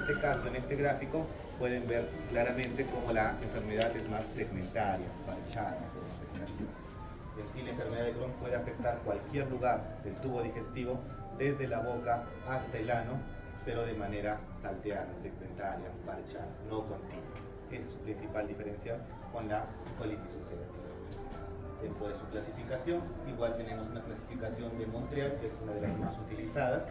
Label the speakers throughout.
Speaker 1: este caso, en este gráfico, pueden ver claramente cómo la enfermedad es más segmentaria, parchada, y así la enfermedad de Crohn puede afectar cualquier lugar del tubo digestivo, desde la boca hasta el ano, pero de manera salteada, segmentaria, parchada, no continua. Esa es su principal diferencia con la colitis ulcerativa. Dentro de su clasificación, igual tenemos una clasificación de Montreal, que es una de las más utilizadas,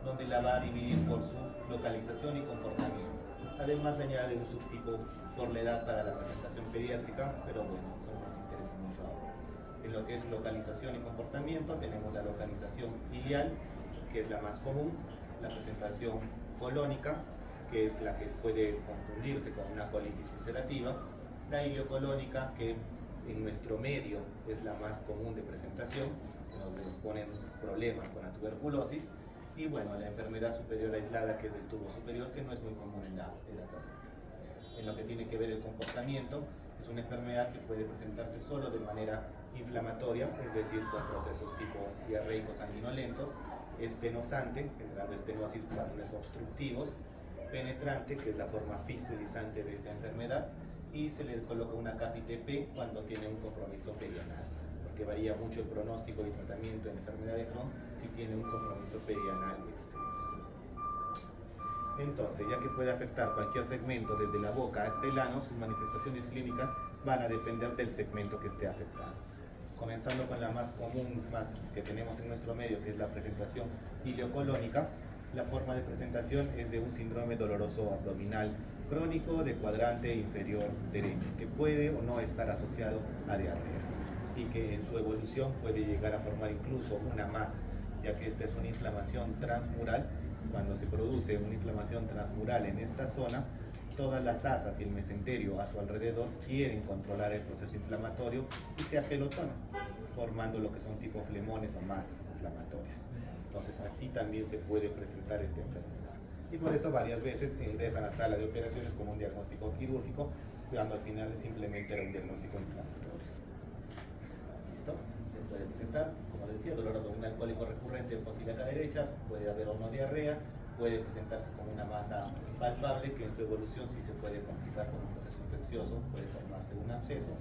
Speaker 1: donde la va a dividir por su localización y comportamiento. Además, le añade un subtipo por la edad para la presentación pediátrica, pero bueno, eso no nos interesa mucho ahora. En lo que es localización y comportamiento, tenemos la localización ileal, que es la más común, la presentación colónica, que es la que puede confundirse con una colitis ulcerativa, la ileocolónica, que en nuestro medio es la más común de presentación, donde nos ponen problemas con la tuberculosis, y bueno, la enfermedad superior aislada, que es del tubo superior, que no es muy común en la tópica. En lo que tiene que ver el comportamiento, es una enfermedad que puede presentarse solo de manera inflamatoria, es decir, con procesos tipo diarreicos sanguinolentos, estenosante, generando estenosis por ángulos obstructivos, penetrante, que es la forma fistulizante de esta enfermedad, y se le coloca una CAPI-TP cuando tiene un compromiso perianal, porque varía mucho el pronóstico y tratamiento de la enfermedad de Crohn si tiene un compromiso perianal extenso. Entonces, ya que puede afectar cualquier segmento desde la boca hasta el ano, sus manifestaciones clínicas van a depender del segmento que esté afectado. Comenzando con la más común, más que tenemos en nuestro medio, que es la presentación ileocolónica. La forma de presentación es de un síndrome doloroso abdominal crónico de cuadrante inferior derecho, que puede o no estar asociado a diarreas, y que en su evolución puede llegar a formar incluso una masa, ya que esta es una inflamación transmural. Cuando se produce una inflamación transmural en esta zona, todas las asas y el mesenterio a su alrededor quieren controlar el proceso inflamatorio y se apelotonan, formando lo que son tipo flemones o masas inflamatorias. Entonces así también se puede presentar esta enfermedad. Y por eso varias veces ingresan a la sala de operaciones como un diagnóstico quirúrgico, cuando al final simplemente era un diagnóstico inflamatorio. ¿Listo? Se puede presentar, como decía, dolor abdominal cólico recurrente en fosa ilíaca derecha, puede haber o no diarrea, puede presentarse como una masa palpable que en su evolución sí se puede complicar con un proceso infeccioso, puede formarse un absceso,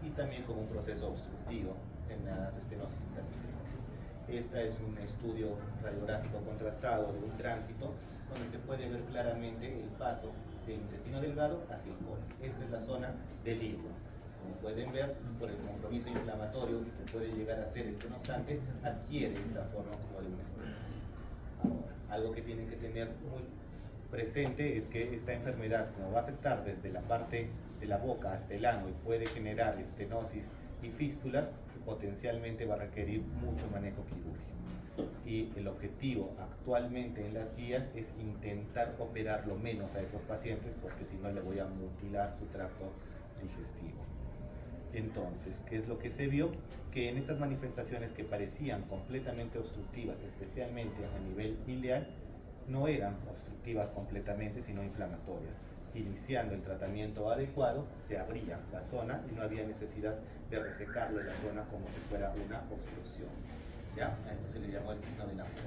Speaker 1: y también como un proceso obstructivo en la estenosis intermitentes. Este es un estudio radiográfico contrastado de un tránsito donde se puede ver claramente el paso del intestino delgado hacia el colon. Esta es la zona del hígado. Como pueden ver, por el compromiso inflamatorio que puede llegar a ser estenosante, adquiere esta forma como de una estenosis. Ahora, algo que tienen que tener muy presente es que esta enfermedad, como va a afectar desde la parte de la boca hasta el ano y puede generar estenosis y fístulas, potencialmente va a requerir mucho manejo quirúrgico. Y el objetivo actualmente en las guías es intentar operar lo menos a esos pacientes, porque si no le voy a mutilar su tracto digestivo. Entonces, ¿qué es lo que se vio? Que en estas manifestaciones que parecían completamente obstructivas, especialmente a nivel ileal, no eran obstructivas completamente, sino inflamatorias. Iniciando el tratamiento adecuado, se abría la zona y no había necesidad de resecarle la zona como si fuera una obstrucción. ¿Ya? A esto se le llamó el signo de la muerte.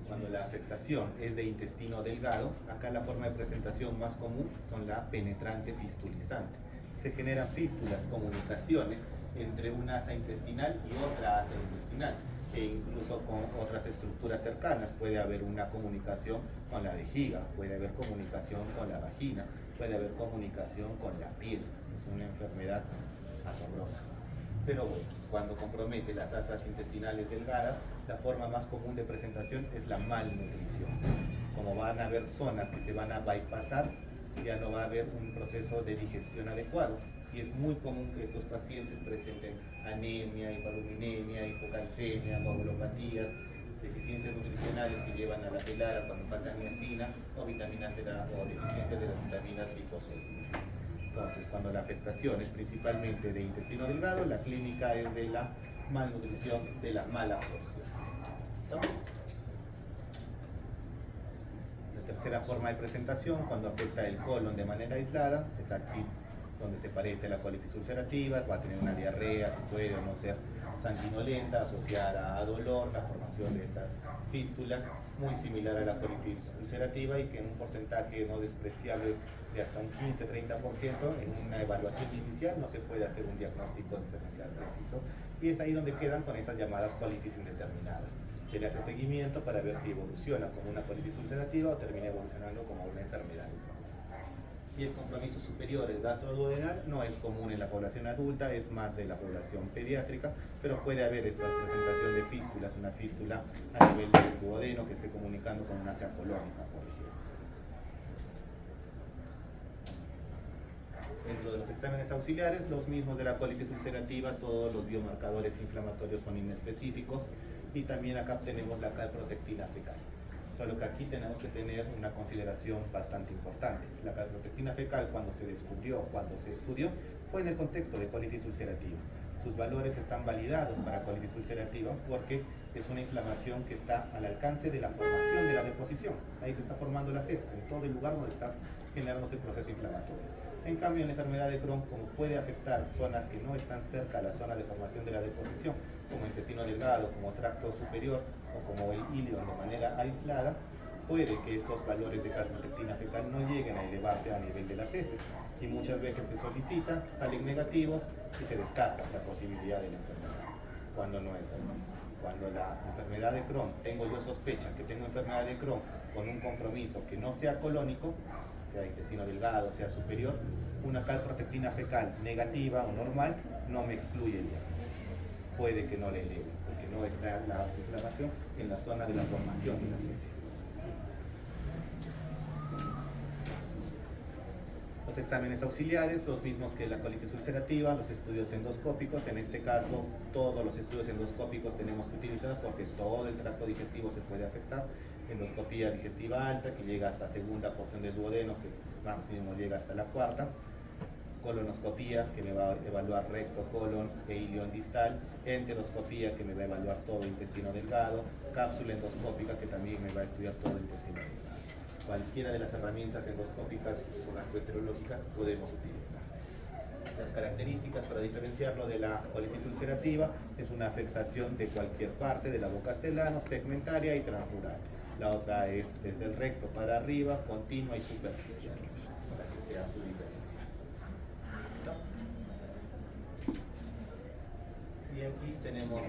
Speaker 1: Cuando la afectación es de intestino delgado, acá la forma de presentación más común son la penetrante fistulizante. Se generan fístulas, comunicaciones entre una asa intestinal y otra asa intestinal, e incluso con otras estructuras cercanas. Puede haber una comunicación con la vejiga, puede haber comunicación con la vagina, puede haber comunicación con la piel. Es una enfermedad asombrosa. Pero bueno, cuando compromete las asas intestinales delgadas, la forma más común de presentación es la malnutrición. Como van a haber zonas que se van a bypassar, ya no va a haber un proceso de digestión adecuado. Y es muy común que estos pacientes presenten anemia, hipoaluminemia, hipocalcemia, coagulopatías, deficiencias nutricionales que llevan a la pelara cuando falta niacina o vitamina C o deficiencia de las vitaminas liposómicas. Entonces, cuando la afectación es principalmente de intestino delgado, la clínica es de la malnutrición, de la mala absorción. ¿Listo? La tercera forma de presentación, cuando afecta el colon de manera aislada, es aquí donde se parece a la colitis ulcerativa, va a tener una diarrea que puede o no ser sanguinolenta asociada a dolor, la formación de estas fístulas, muy similar a la colitis ulcerativa y que en un porcentaje no despreciable de hasta un 15-30%, en una evaluación inicial no se puede hacer un diagnóstico diferencial preciso, y es ahí donde quedan con esas llamadas colitis indeterminadas. Se le hace seguimiento para ver si evoluciona como una colitis ulcerativa o termina evolucionando como una enfermedad. Y el compromiso superior, el gastroduodenal, no es común en la población adulta, es más de la población pediátrica, pero puede haber esta presentación de fístulas, una fístula a nivel del duodeno que esté comunicando con una área colónica, por ejemplo. Dentro de los exámenes auxiliares, los mismos de la colitis ulcerativa, todos los biomarcadores inflamatorios son inespecíficos, y también acá tenemos la calprotectina fecal. Solo que aquí tenemos que tener una consideración bastante importante. La calprotectina fecal, cuando se estudió, fue en el contexto de colitis ulcerativa. Sus valores están validados para colitis ulcerativa porque es una inflamación que está al alcance de la formación de la deposición. Ahí se está formando las heces, en todo el lugar donde está generándose el proceso inflamatorio. En cambio, en la enfermedad de Crohn, como puede afectar zonas que no están cerca a la zona de formación de la deposición, como intestino delgado, como tracto superior o como el ilion de manera aislada, puede que estos valores de calprotectina fecal no lleguen a elevarse a nivel de las heces, y muchas veces se solicita, salen negativos y se descarta la posibilidad de la enfermedad, cuando no es así. Cuando la enfermedad de Crohn, tengo yo sospecha que tengo enfermedad de Crohn con un compromiso que no sea colónico, sea intestino delgado, sea superior, una calprotectina fecal negativa o normal no me excluye el diagnóstico. Puede que no le eleve, porque no está la inflamación en la zona de la formación de las heces. Los exámenes auxiliares, los mismos que la colitis ulcerativa, los estudios endoscópicos. En este caso, todos los estudios endoscópicos tenemos que utilizar porque todo el tracto digestivo se puede afectar. Endoscopía digestiva alta, que llega hasta segunda porción del duodeno, que máximo llega hasta la cuarta. Colonoscopía, que me va a evaluar recto, colon e ilion distal. Enteroscopía, que me va a evaluar todo el intestino delgado. Cápsula endoscópica, que también me va a estudiar todo el intestino delgado. Cualquiera de las herramientas endoscópicas o gastroenterológicas podemos utilizar. Las características para diferenciarlo de la colitis ulcerativa es una afectación de cualquier parte de la boca hasta segmentaria y transmural. La otra es desde el recto para arriba, continua y superficial, para que sea su diferencia. ¿Listo? Y aquí tenemos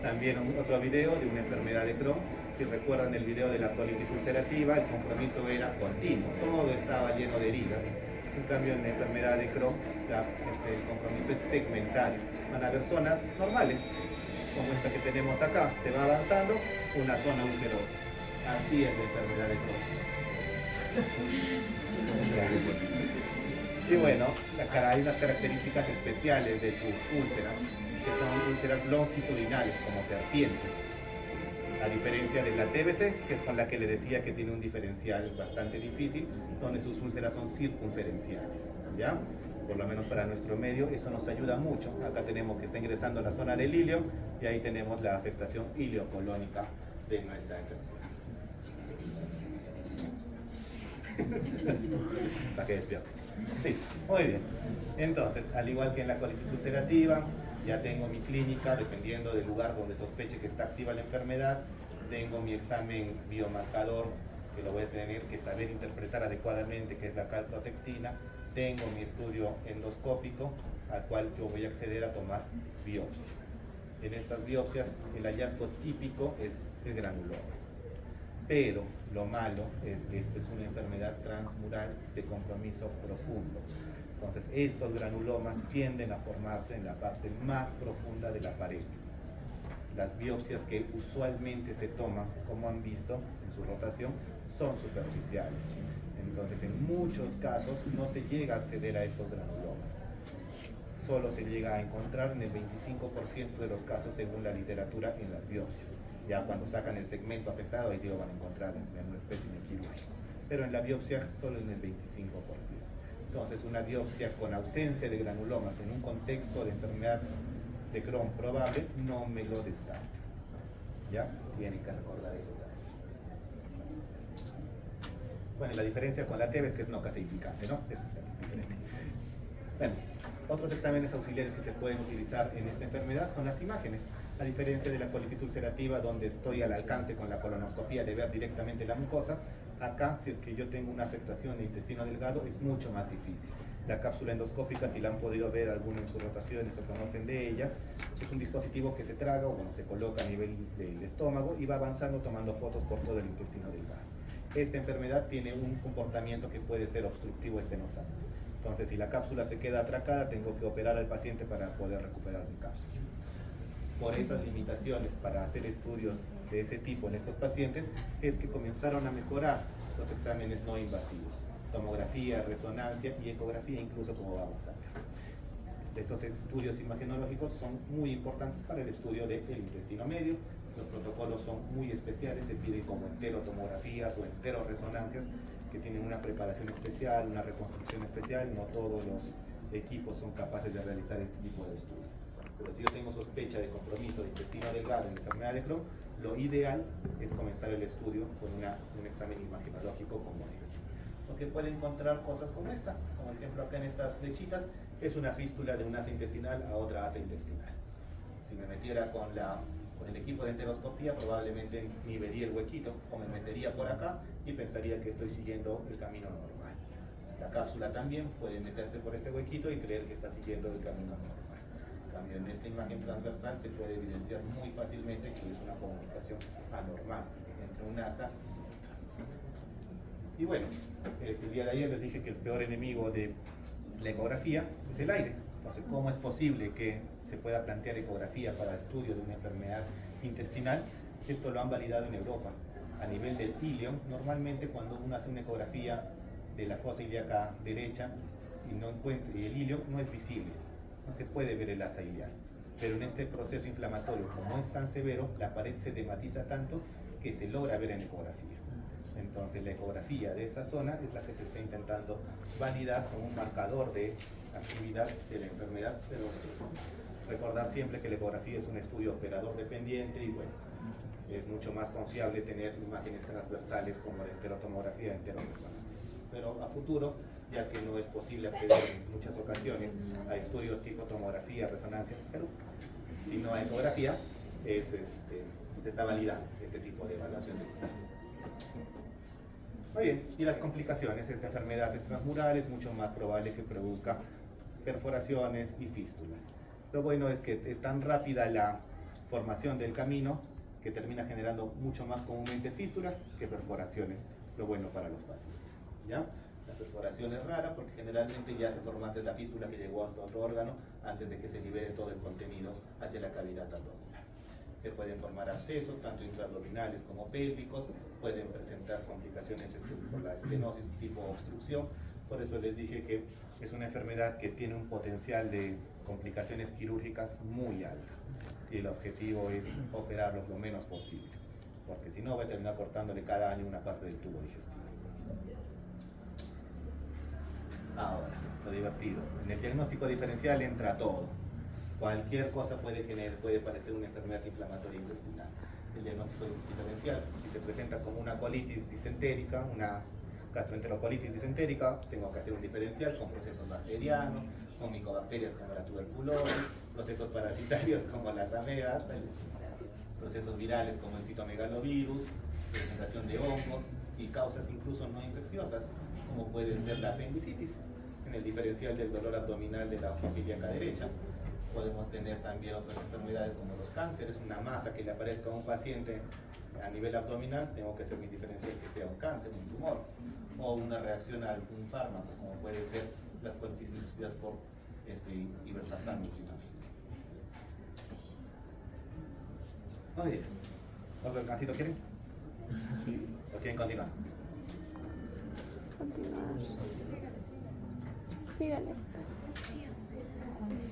Speaker 1: también otro video de una enfermedad de Crohn. Si recuerdan el video de la colitis ulcerativa, el compromiso era continuo, todo estaba lleno de heridas. En cambio, en la enfermedad de Crohn, el compromiso es segmentario. Van a haber zonas normales, como esta que tenemos acá, se va avanzando, una zona ulcerosa. Así es la enfermedad de Crohn. Y bueno, hay unas características especiales de sus úlceras, que son úlceras longitudinales, como serpientes. A diferencia de la TBC, que es con la que le decía que tiene un diferencial bastante difícil, donde sus úlceras son circunferenciales, ¿ya? Por lo menos para nuestro medio, eso nos ayuda mucho. Acá tenemos que está ingresando a la zona del ilio, y ahí tenemos la afectación iliocolónica de nuestra enfermedad. Para que despierte. Sí, muy bien. Entonces, al igual que en la colitis ulcerativa, ya tengo mi clínica, dependiendo del lugar donde sospeche que está activa la enfermedad. Tengo mi examen biomarcador, que lo voy a tener que saber interpretar adecuadamente, que es la calprotectina. Tengo mi estudio endoscópico, al cual yo voy a acceder a tomar biopsias. En estas biopsias, el hallazgo típico es el granuloma. Pero lo malo es que esta es una enfermedad transmural de compromiso profundo. Entonces, estos granulomas tienden a formarse en la parte más profunda de la pared. Las biopsias que usualmente se toman, como han visto en su rotación, son superficiales. Entonces, en muchos casos no se llega a acceder a estos granulomas. Solo se llega a encontrar en el 25% de los casos según la literatura en las biopsias. Ya cuando sacan el segmento afectado, ahí lo van a encontrar en un espécimen quirúrgico. Pero en la biopsia solo en el 25%. Entonces, una biopsia con ausencia de granulomas en un contexto de enfermedad de Crohn probable no me lo descarta. ¿Ya? Tienen que recordar eso también. Bueno, la diferencia con la TB es que es no caseificante, ¿no? Eso es diferente. Bueno, otros exámenes auxiliares que se pueden utilizar en esta enfermedad son las imágenes. A diferencia de la colitis ulcerativa, donde estoy al alcance con la colonoscopía de ver directamente la mucosa, acá, si es que yo tengo una afectación de intestino delgado, es mucho más difícil. La cápsula endoscópica, si la han podido ver algunos en sus rotaciones o conocen de ella, es un dispositivo que se traga o bueno, se coloca a nivel del estómago y va avanzando tomando fotos por todo el intestino delgado. Esta enfermedad tiene un comportamiento que puede ser obstructivo estenosal. Entonces, si la cápsula se queda atracada, tengo que operar al paciente para poder recuperar mi cápsula. Por esas limitaciones para hacer estudios de ese tipo en estos pacientes, es que comenzaron a mejorar los exámenes no invasivos. Tomografía, resonancia y ecografía, incluso como vamos a ver. Estos estudios imagenológicos son muy importantes para el estudio del intestino medio. Los protocolos son muy especiales, se piden como enterotomografías o enteroresonancias que tienen una preparación especial, una reconstrucción especial. No todos los equipos son capaces de realizar este tipo de estudios. Pero si yo tengo sospecha de compromiso de intestino delgado en la enfermedad de Crohn, lo ideal es comenzar el estudio con un examen imagenológico como este. Porque puede encontrar cosas como esta, como ejemplo acá en estas flechitas, es una fístula de un asa intestinal a otra asa intestinal. Si me metiera con el equipo de enteroscopía, probablemente ni vería el huequito, o me metería por acá y pensaría que estoy siguiendo el camino normal. La cápsula también puede meterse por este huequito y creer que está siguiendo el camino normal. En cambio, en esta imagen transversal se puede evidenciar muy fácilmente que es una comunicación anormal entre un asa y otra. Y bueno, el día de ayer les dije que el peor enemigo de la ecografía es el aire. Entonces, ¿cómo es posible que se pueda plantear ecografía para estudio de una enfermedad intestinal? Esto lo han validado en Europa. A nivel del ilion, normalmente cuando uno hace una ecografía de la fosa ilíaca derecha y el ilion no es visible, no se puede ver el asa iliar. Pero en este proceso inflamatorio, como es tan severo, la pared se edematiza tanto que se logra ver en ecografía. Entonces la ecografía de esa zona es la que se está intentando validar como un marcador de actividad de la enfermedad, pero recordar siempre que la ecografía es un estudio operador dependiente y bueno, es mucho más confiable tener imágenes transversales como la enterotomografía, enteroresonancia. Pero a futuro, ya que no es posible acceder en muchas ocasiones a estudios tipo tomografía, resonancia, pero si no hay ecografía, se está validando este tipo de evaluación de Muy bien, y las complicaciones, esta enfermedad es transmural, es mucho más probable que produzca perforaciones y fístulas. Lo bueno es que es tan rápida la formación del camino que termina generando mucho más comúnmente fístulas que perforaciones, lo bueno para los pacientes, ¿ya? La perforación es rara porque generalmente ya se forma antes la fístula que llegó hasta otro órgano antes de que se libere todo el contenido hacia la cavidad abdominal. Se pueden formar abscesos, tanto intraabdominales como pélvicos, pueden presentar complicaciones por la estenosis tipo obstrucción. Por eso les dije que es una enfermedad que tiene un potencial de complicaciones quirúrgicas muy altas y el objetivo es operarlos lo menos posible, porque si no voy a terminar cortándole cada año una parte del tubo digestivo. Ahora, lo divertido, en el diagnóstico diferencial entra todo. Cualquier cosa puede parecer una enfermedad inflamatoria intestinal. El diagnóstico diferencial, si se presenta como una colitis disentérica, una gastroenterocolitis disentérica, tengo que hacer un diferencial con procesos bacterianos, con micobacterias como la tuberculosis, procesos parasitarios como las amebas, procesos virales como el citomegalovirus, presentación de hongos y causas incluso no infecciosas, como puede ser la apendicitis. En el diferencial del dolor abdominal de la fosa ilíaca derecha, podemos tener también otras enfermedades como los cánceres, una masa que le aparezca a un paciente a nivel abdominal, tengo que hacer mi diferencial que sea un cáncer, un tumor, o una reacción a algún fármaco, como puede ser las colitis inducidas por iversartán últimamente. Muy bien. ¿Otro alcancito quieren? ¿O quieren continuar?
Speaker 2: Continuamos. Sígale.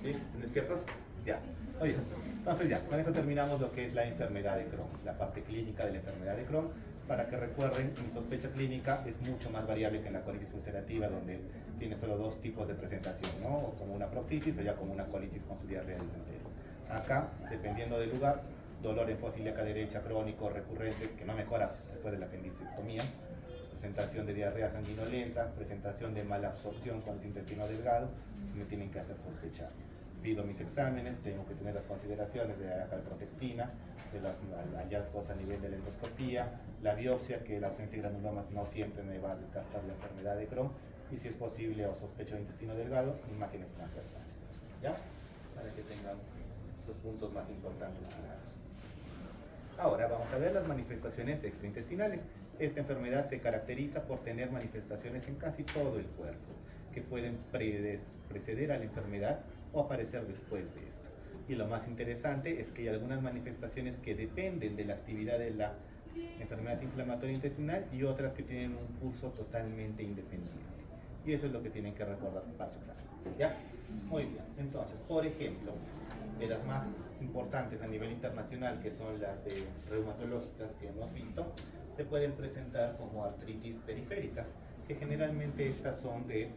Speaker 1: ¿Sí? ¿Están despiertos? Ya. Oye, entonces ya, con eso terminamos lo que es la enfermedad de Crohn, la parte clínica de la enfermedad de Crohn. Para que recuerden, mi sospecha clínica es mucho más variable que en la colitis ulcerativa, donde tiene solo dos tipos de presentación, ¿no? O como una proctitis o ya como una colitis con su diarrea disentérica. Acá, dependiendo del lugar, dolor en fosa ilíaca derecha crónico, recurrente, que no mejora después de la apendicectomía, presentación de diarrea sanguinolenta, presentación de mala absorción con el intestino delgado, me tienen que hacer sospechar. Pido mis exámenes, tengo que tener las consideraciones de la calprotectina, de los hallazgos a nivel de la endoscopía, la biopsia, que la ausencia de granulomas no siempre me va a descartar la enfermedad de Crohn, y si es posible o sospecho de intestino delgado, imágenes transversales. ¿Ya? Para que tengan los puntos más importantes claros. Ahora vamos a ver las manifestaciones extraintestinales. Esta enfermedad se caracteriza por tener manifestaciones en casi todo el cuerpo, que pueden preceder a la enfermedad o aparecer después de esta. Y lo más interesante es que hay algunas manifestaciones que dependen de la actividad de la enfermedad inflamatoria intestinal y otras que tienen un curso totalmente independiente. Y eso es lo que tienen que recordar para su examen. ¿Ya? Muy bien. Entonces, por ejemplo, de las más importantes a nivel internacional, que son las de reumatológicas que hemos visto, se pueden presentar como artritis periféricas, que generalmente estas son de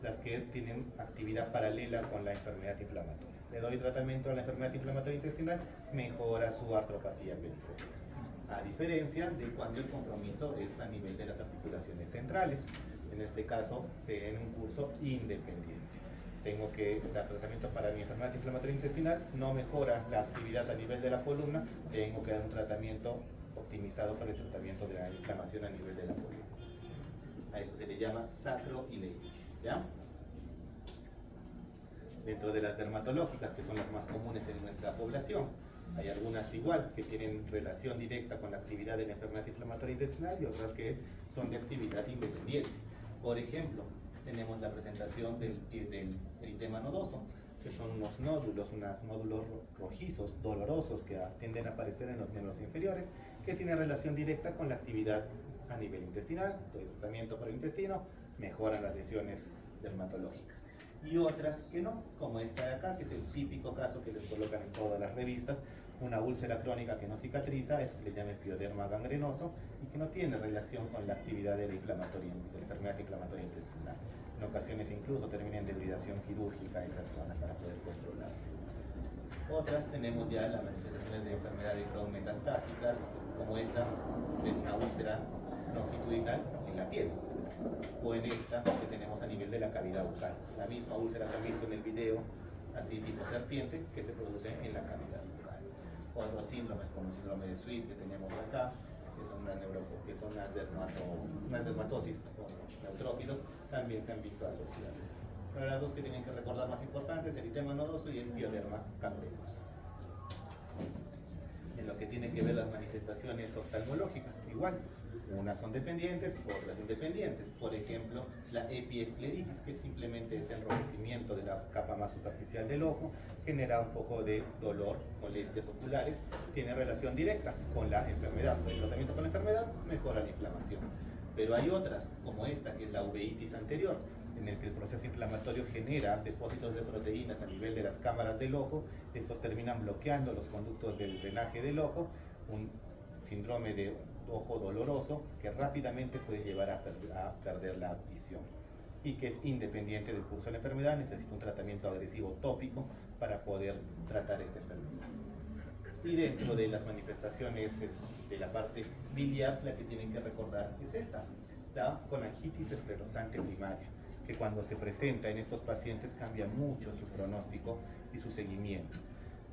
Speaker 1: las que tienen actividad paralela con la enfermedad inflamatoria. Le doy tratamiento a la enfermedad inflamatoria intestinal, mejora su artropatía periférica. A diferencia de cuando el compromiso es a nivel de las articulaciones centrales. En este caso, en un curso independiente. Tengo que dar tratamiento para mi enfermedad inflamatoria intestinal, no mejora la actividad a nivel de la columna, tengo que dar un tratamiento optimizado para el tratamiento de la inflamación a nivel de la columna. A eso se le llama sacroileitis, ¿ya? Dentro de las dermatológicas, que son las más comunes en nuestra población, hay algunas igual que tienen relación directa con la actividad de la enfermedad inflamatoria intestinal y otras que son de actividad independiente. Por ejemplo, tenemos la presentación del eritema nodoso, que son unos nódulos rojizos, dolorosos, que tienden a aparecer en los miembros inferiores, que tienen relación directa con la actividad a nivel intestinal, doy tratamiento para el intestino, mejoran las lesiones dermatológicas. Y otras que no, como esta de acá, que es el típico caso que les colocan en todas las revistas, una úlcera crónica que no cicatriza, eso se le llama el pioderma gangrenoso y que no tiene relación con la actividad de la enfermedad inflamatoria intestinal. En ocasiones incluso termina en debridación quirúrgica esas zonas para poder controlarse. Otras tenemos ya las manifestaciones de enfermedad de Crohn metastásicas, como esta de una úlcera longitudinal en la piel, o en esta que tenemos a nivel de la cavidad bucal, la misma úlcera que han visto en el video, así tipo serpiente, que se produce en la cavidad bucal. Otros síndromes como el síndrome de Sweet que tenemos acá, que son unas dermatosis o neutrófilos, también se han visto asociadas. Pero las dos que tienen que recordar más importantes, el eritema nodoso y el pioderma gangrenoso. En lo que tiene que ver las manifestaciones oftalmológicas, igual, unas son dependientes, otras independientes. Por ejemplo, la epiescleritis, que simplemente es el enrojecimiento de la capa más superficial del ojo, genera un poco de dolor, molestias oculares, tiene relación directa con la enfermedad. El tratamiento con la enfermedad mejora la inflamación. Pero hay otras, como esta, que es la uveitis anterior, en el que el proceso inflamatorio genera depósitos de proteínas a nivel de las cámaras del ojo, estos terminan bloqueando los conductos del drenaje del ojo, un síndrome de ojo doloroso que rápidamente puede llevar a perder la visión y que es independiente del curso de la enfermedad, necesita un tratamiento agresivo tópico para poder tratar esta enfermedad. Y dentro de las manifestaciones de la parte biliar, la que tienen que recordar es esta, la colangitis esclerosante primaria, que cuando se presenta en estos pacientes cambia mucho su pronóstico y su seguimiento.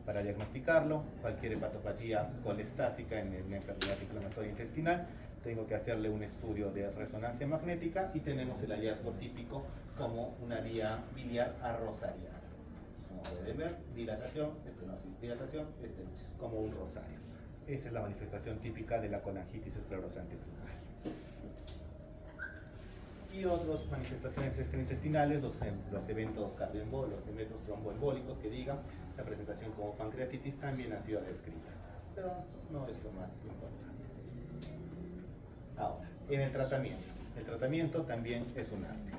Speaker 1: Para diagnosticarlo, cualquier hepatopatía colestásica en una enfermedad inflamatoria intestinal, tengo que hacerle un estudio de resonancia magnética y tenemos el hallazgo típico como una vía biliar arrosariada. Como pueden ver, dilatación, estenosis, dilatación, estenosis, como un rosario. Esa es la manifestación típica de la colangitis esclerosante primaria. Y otras manifestaciones extraintestinales, los eventos cardioembólicos, los eventos tromboembólicos que digan, la presentación como pancreatitis también han sido descritas, pero no es lo más importante. Ahora, en el tratamiento también es un arte.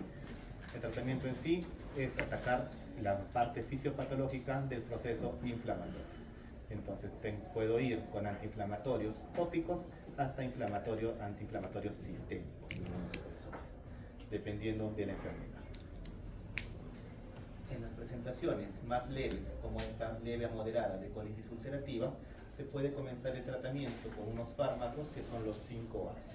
Speaker 1: El tratamiento en sí es atacar la parte fisiopatológica del proceso inflamatorio. Entonces puedo ir con antiinflamatorios tópicos hasta antiinflamatorios sistémicos, dependiendo de la enfermedad. En las presentaciones más leves, como esta leve a moderada de colitis ulcerativa, se puede comenzar el tratamiento con unos fármacos que son los 5 A's.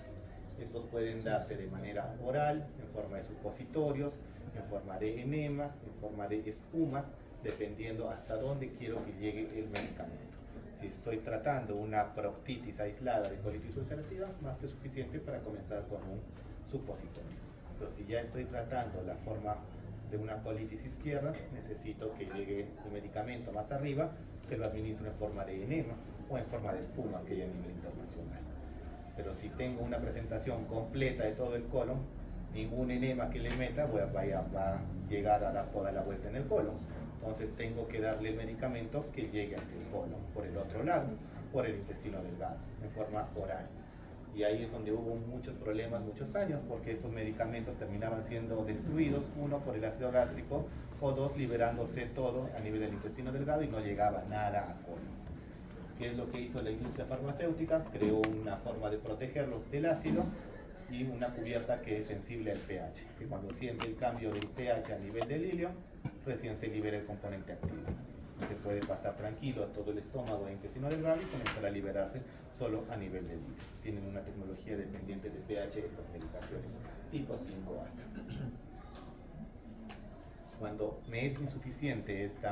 Speaker 1: Estos pueden darse de manera oral, en forma de supositorios, en forma de enemas, en forma de espumas, dependiendo hasta dónde quiero que llegue el medicamento. Si estoy tratando una proctitis aislada de colitis ulcerativa, más que suficiente para comenzar con un supositorio. Pero si ya estoy tratando la forma de una colitis izquierda, necesito que llegue el medicamento más arriba, se lo administro en forma de enema o en forma de espuma, que hay a nivel internacional. Pero si tengo una presentación completa de todo el colon, ningún enema que le meta va a llegar a dar toda la vuelta en el colon. Entonces tengo que darle el medicamento que llegue hacia el colon, por el otro lado, por el intestino delgado, en forma oral. Y ahí es donde hubo muchos problemas, muchos años, porque estos medicamentos terminaban siendo destruidos, uno por el ácido gástrico, o dos liberándose todo a nivel del intestino delgado y no llegaba nada a colon. ¿Qué es lo que hizo la industria farmacéutica? Creó una forma de protegerlos del ácido y una cubierta que es sensible al pH, que cuando siente el cambio del pH a nivel del hilio, recién se libera el componente activo. Se puede pasar tranquilo a todo el estómago e intestino delgado y comenzar a liberarse solo a nivel del hilio. Tienen una tecnología dependiente de pH estas medicaciones, tipo 5-ASA. Cuando me es insuficiente este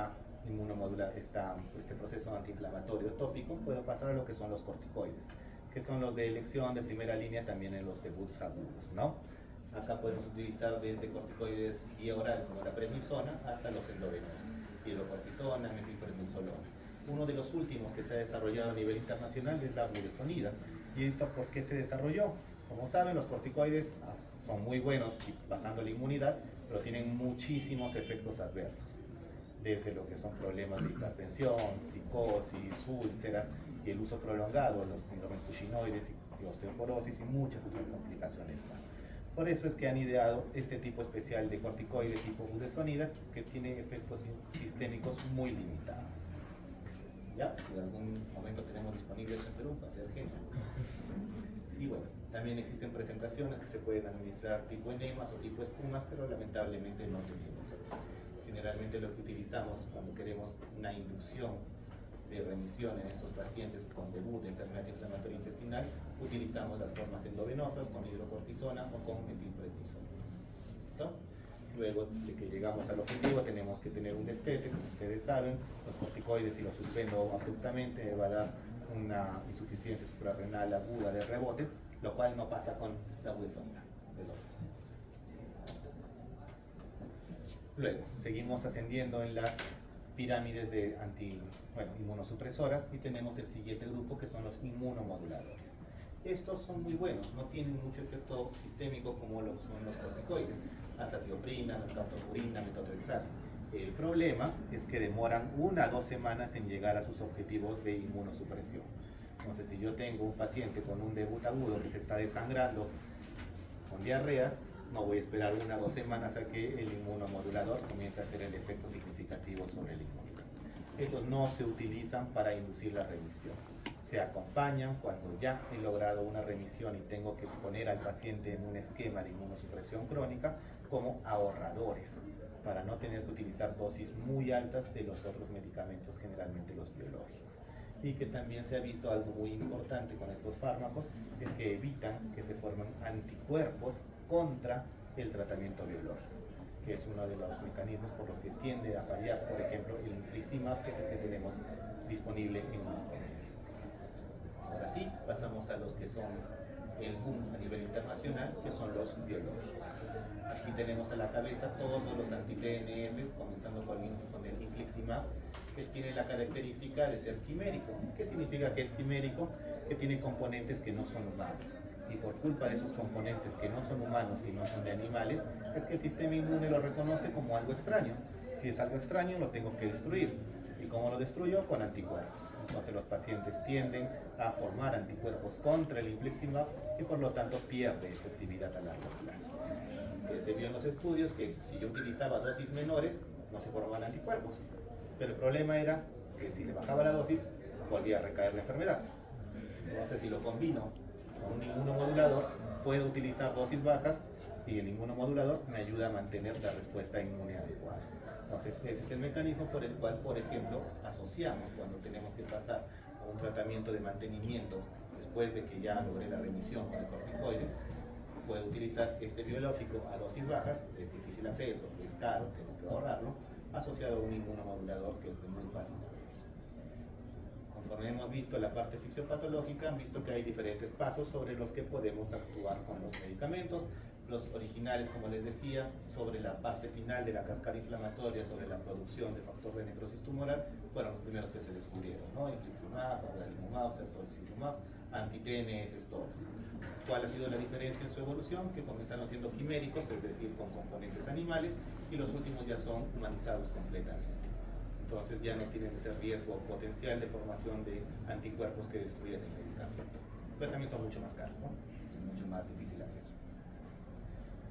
Speaker 1: proceso antiinflamatorio tópico, puedo pasar a lo que son los corticoides, que son los de elección de primera línea también en los debuts agudos, ¿no? Acá podemos utilizar desde corticoides vía oral como la prednisona hasta los endovenosos, hidrocortisona, metilprednisolona. Uno de los últimos que se ha desarrollado a nivel internacional es la budesonida. ¿Y esto por qué se desarrolló? Como saben, los corticoides son muy buenos bajando la inmunidad, pero tienen muchísimos efectos adversos, desde lo que son problemas de hipertensión, psicosis, úlceras y el uso prolongado, los síndromes cushingóides y osteoporosis y muchas otras complicaciones más. Por eso es que han ideado este tipo especial de corticoide tipo budesonida que tiene efectos sistémicos muy limitados. ¿Ya? Si en algún momento tenemos disponibles en Perú, va a ser genial. Y bueno, también existen presentaciones que se pueden administrar tipo enemas o tipo espumas, pero lamentablemente no tenemos. Generalmente lo que utilizamos cuando queremos una inducción de remisión en estos pacientes con debut de enfermedad inflamatoria intestinal, utilizamos las formas endovenosas con hidrocortisona o con metilprednisona. ¿Listo? Luego de que llegamos al objetivo tenemos que tener un destete, como ustedes saben, los corticoides si los suspendo abruptamente me va a dar una insuficiencia suprarrenal aguda de rebote, lo cual no pasa con la budesonida. Luego, seguimos ascendiendo en las pirámides de inmunosupresoras y tenemos el siguiente grupo que son los inmunomoduladores. Estos son muy buenos, no tienen mucho efecto sistémico como lo son los corticoides, azatioprina, mercaptopurina, metotrexato. El problema es que demoran 1 a 2 semanas en llegar a sus objetivos de inmunosupresión. Entonces, si yo tengo un paciente con un debut agudo que se está desangrando con diarreas, no voy a esperar 1 a 2 semanas a que el inmunomodulador comience a hacer el efecto significativo sobre la inmunidad. Estos no se utilizan para inducir la remisión. Se acompañan cuando ya he logrado una remisión y tengo que poner al paciente en un esquema de inmunosupresión crónica como ahorradores, para no tener que utilizar dosis muy altas de los otros medicamentos, generalmente los biológicos. Y que también se ha visto algo muy importante con estos fármacos, es que evitan que se formen anticuerpos contra el tratamiento biológico, que es uno de los mecanismos por los que tiende a fallar, por ejemplo, el infliximab, que es el que tenemos disponible en nuestro medio. Ahora sí, pasamos a los que son el boom a nivel internacional, que son los biológicos. Aquí tenemos a la cabeza todos los anti-TNFs, comenzando con el infliximab, que tiene la característica de ser quimérico. ¿Qué significa que es quimérico? Que tiene componentes que no son humanos. Y por culpa de esos componentes que no son humanos, sino son de animales, es que el sistema inmune lo reconoce como algo extraño. Si es algo extraño, lo tengo que destruir. ¿Y cómo lo destruyo? Con anticuerpos. Entonces los pacientes tienden a formar anticuerpos contra el infliximab y por lo tanto pierde efectividad a largo plazo. Se vio en los estudios que si yo utilizaba dosis menores, no se formaban anticuerpos. Pero el problema era que si le bajaba la dosis, volvía a recaer la enfermedad. Entonces si lo combino con un inmunomodulador, puedo utilizar dosis bajas y el inmunomodulador me ayuda a mantener la respuesta inmune adecuada. Entonces ese es el mecanismo por el cual, por ejemplo, asociamos cuando tenemos que pasar a un tratamiento de mantenimiento después de que ya logré la remisión con el corticoide, puede utilizar este biológico a dosis bajas, es difícil acceso, es caro, tengo que ahorrarlo, asociado a un inmunomodulador que es de muy fácil acceso. Conforme hemos visto la parte fisiopatológica, han visto que hay diferentes pasos sobre los que podemos actuar con los medicamentos. Los originales, como les decía, sobre la parte final de la cascada inflamatoria, sobre la producción de factor de necrosis tumoral, fueron los primeros que se descubrieron, ¿no? Infliximab, adalimumab, certolizumab, anti-TNFs, todos. ¿Cuál ha sido la diferencia en su evolución? Que comenzaron siendo quiméricos, es decir, con componentes animales, y los últimos ya son humanizados completamente. Entonces ya no tienen ese riesgo potencial de formación de anticuerpos que destruyen el medicamento. Pero también son mucho más caros, ¿no? Mucho más difícil acceso.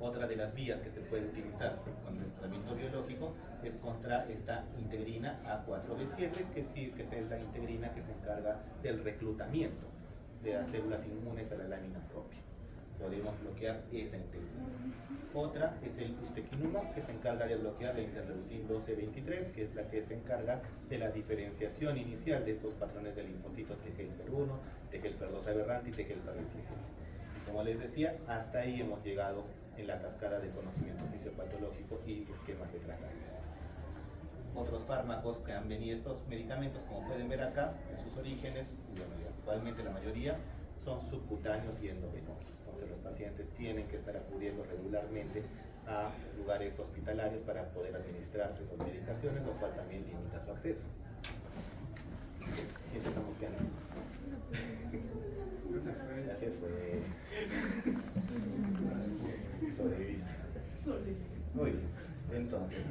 Speaker 1: Otra de las vías que se puede utilizar con el tratamiento biológico es contra esta integrina A4B7, que es la integrina que se encarga del reclutamiento de las células inmunes a la lámina propia. Podemos bloquear esa integrina. Otra es el ustekinumab, que se encarga de bloquear la interleucin 12-23, que es la que se encarga de la diferenciación inicial de estos patrones de linfocitos T-helper-1, T-helper-2 aberrante y T-helper-17. Como les decía, hasta ahí hemos llegado en la cascada de conocimiento fisiopatológico y esquemas de tratamiento. Otros fármacos que han venido, estos medicamentos, como pueden ver acá, en sus orígenes, bueno, actualmente la mayoría son subcutáneos y endovenosos. Entonces los pacientes tienen que estar acudiendo regularmente a lugares hospitalarios para poder administrarse sus medicaciones, lo cual también limita su acceso. ¿Quién se está mosqueando? Ya se fue. Sobreviviste. Muy bien. Entonces,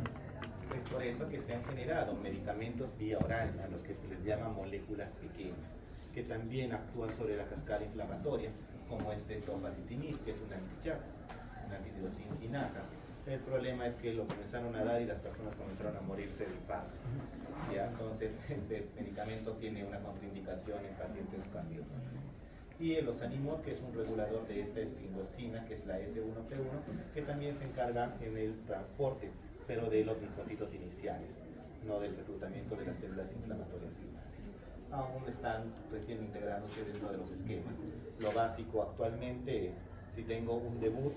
Speaker 1: es por eso que se han generado medicamentos vía oral, a los que se les llama moléculas pequeñas, que también actúan sobre la cascada inflamatoria, como este tofacitinib, que es un anti-JAK, una antitirosinquinasa. El problema es que lo comenzaron a dar y las personas comenzaron a morirse de infartos. ¿Ya? Entonces, este medicamento tiene una contraindicación en pacientes cardíacos. Y el osanimod, que es un regulador de esta esfingosina, que es la S1P1, que también se encarga en el transporte, pero de los linfocitos iniciales, no del reclutamiento de las células inflamatorias finales. Aún están recién integrándose dentro de los esquemas. Lo básico actualmente es, si tengo un debut,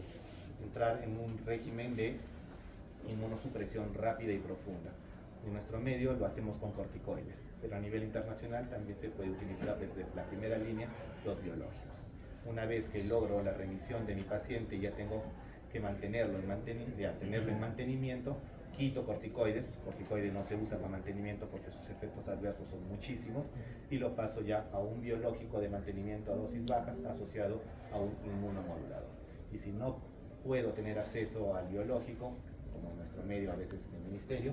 Speaker 1: entrar en un régimen de inmunosupresión rápida y profunda. En nuestro medio lo hacemos con corticoides, pero a nivel internacional también se puede utilizar desde la primera línea los biológicos. Una vez que logro la remisión de mi paciente y ya tengo que tenerlo en mantenimiento, quito corticoides. El corticoide no se usa para mantenimiento porque sus efectos adversos son muchísimos, y lo paso ya a un biológico de mantenimiento a dosis bajas asociado a un inmunomodulador. Y si no puedo tener acceso al biológico, como en nuestro medio, a veces en el ministerio,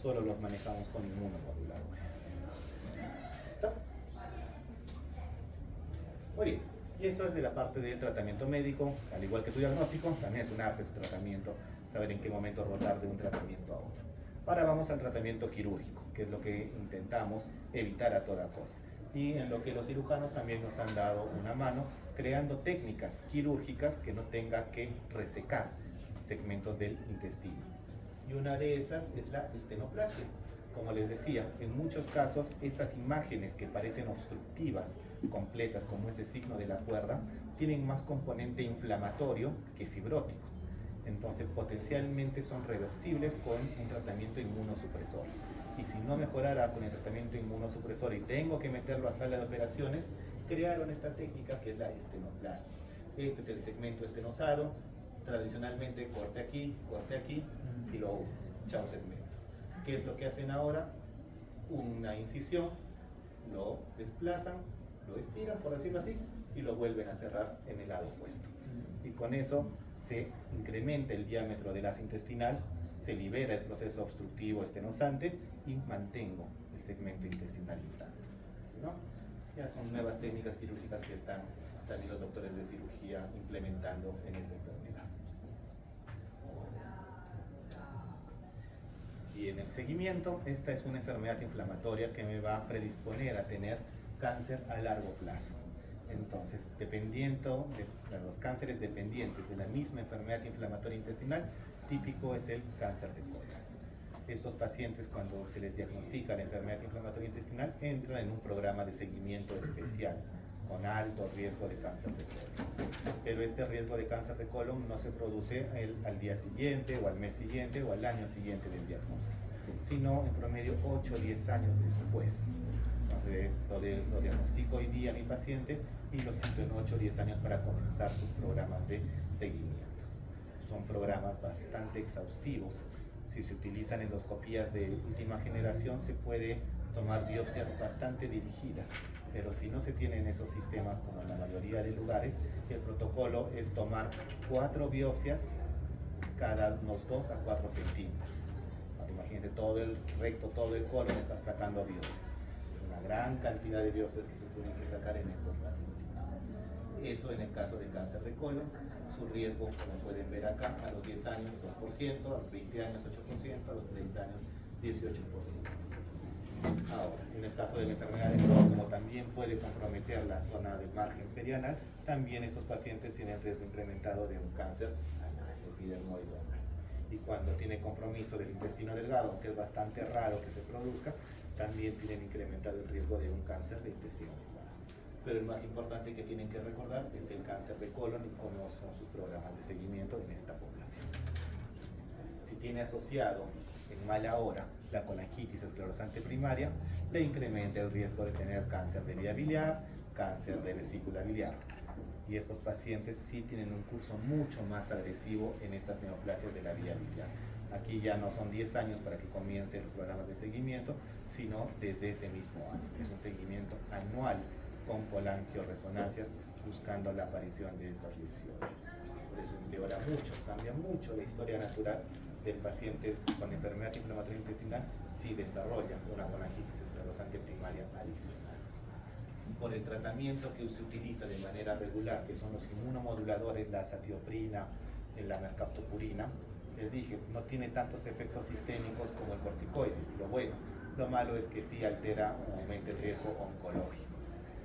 Speaker 1: solo los manejamos con inmunomoduladores. ¿Está? Muy bien. Y eso es de la parte del tratamiento médico. Al igual que su diagnóstico, también es un arte su tratamiento, saber en qué momento rotar de un tratamiento a otro. Ahora vamos al tratamiento quirúrgico, que es lo que intentamos evitar a toda costa. Y en lo que los cirujanos también nos han dado una mano, creando técnicas quirúrgicas que no tenga que resecar segmentos del intestino. Y una de esas es la estenoplastia. Como les decía, en muchos casos esas imágenes que parecen obstructivas, completas, como ese signo de la cuerda, tienen más componente inflamatorio que fibrótico. Entonces potencialmente son reversibles con un tratamiento inmunosupresor. Y si no mejorara con el tratamiento inmunosupresor y tengo que meterlo a sala de operaciones, crearon esta técnica que es la estenoplastia. Este es el segmento estenosado, tradicionalmente corte aquí y luego chao segmento. ¿Qué es lo que hacen ahora? Una incisión, lo desplazan, lo estiran, por decirlo así, y lo vuelven a cerrar en el lado opuesto. Y con eso se incrementa el diámetro del asa intestinal, se libera el proceso obstructivo estenosante y mantengo el segmento intestinal intacto, ¿no? Ya son nuevas técnicas quirúrgicas que están también los doctores de cirugía implementando en esta enfermedad. Y en el seguimiento, esta es una enfermedad inflamatoria que me va a predisponer a tener cáncer a largo plazo. Entonces, dependiendo de los cánceres dependientes de la misma enfermedad inflamatoria intestinal, típico es el cáncer de colon. Estos pacientes, cuando se les diagnostica la enfermedad inflamatoria intestinal, entran en un programa de seguimiento especial con alto riesgo de cáncer de colon. Pero este riesgo de cáncer de colon no se produce al día siguiente, o al mes siguiente, o al año siguiente del diagnóstico, sino en promedio 8 o 10 años después. Lo diagnostico hoy día a mi paciente y lo cito en 8 o 10 años para comenzar sus programas de seguimientos. Son programas bastante exhaustivos. Si se utilizan endoscopías de última generación, se puede tomar biopsias bastante dirigidas, pero si no se tienen esos sistemas, como en la mayoría de lugares, el protocolo es tomar 4 biopsias cada unos 2 a 4 centímetros. Imagínense todo el recto, todo el colon, estar sacando biopsias. Es una gran cantidad de biopsias que se tienen que sacar en estos pacientes. Eso en el caso de cáncer de colon. Su riesgo, como pueden ver acá, a los 10 años 2%, a los 20 años 8%, a los 30 años 18%. Ahora, en el caso de la enfermedad de Crohn, como también puede comprometer la zona del margen perianal, también estos pacientes tienen riesgo incrementado de un cáncer epidermoide. Y cuando tiene compromiso del intestino delgado, que es bastante raro que se produzca, también tienen incrementado el riesgo de un cáncer de intestino delgado. Pero el más importante que tienen que recordar es el cáncer de colon y cómo son sus programas de seguimiento en esta población. Si tiene asociado en mala hora la colangitis esclerosante primaria, le incrementa el riesgo de tener cáncer de vía biliar, cáncer de vesícula biliar. Y estos pacientes sí tienen un curso mucho más agresivo en estas neoplasias de la vía biliar. Aquí ya no son 10 años para que comiencen los programas de seguimiento, sino desde ese mismo año. Es un seguimiento anual con colangioresonancias buscando la aparición de estas lesiones. Por eso empeora mucho, cambia mucho la historia natural del paciente con enfermedad inflamatoria intestinal si desarrolla una colangitis esclerosante primaria adicional. Por el tratamiento que se utiliza de manera regular, que son los inmunomoduladores, la azatioprina, la mercaptopurina, les dije, no tiene tantos efectos sistémicos como el corticoide. Lo malo es que sí altera o aumenta el riesgo oncológico,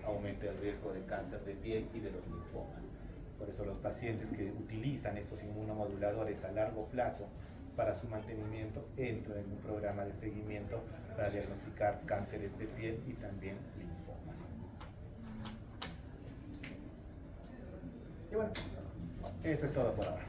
Speaker 1: aumenta el riesgo de cáncer de piel y de los linfomas. Por eso los pacientes que utilizan estos inmunomoduladores a largo plazo para su mantenimiento entran en un programa de seguimiento para diagnosticar cánceres de piel y también linfomas. Y bueno, eso es todo por ahora.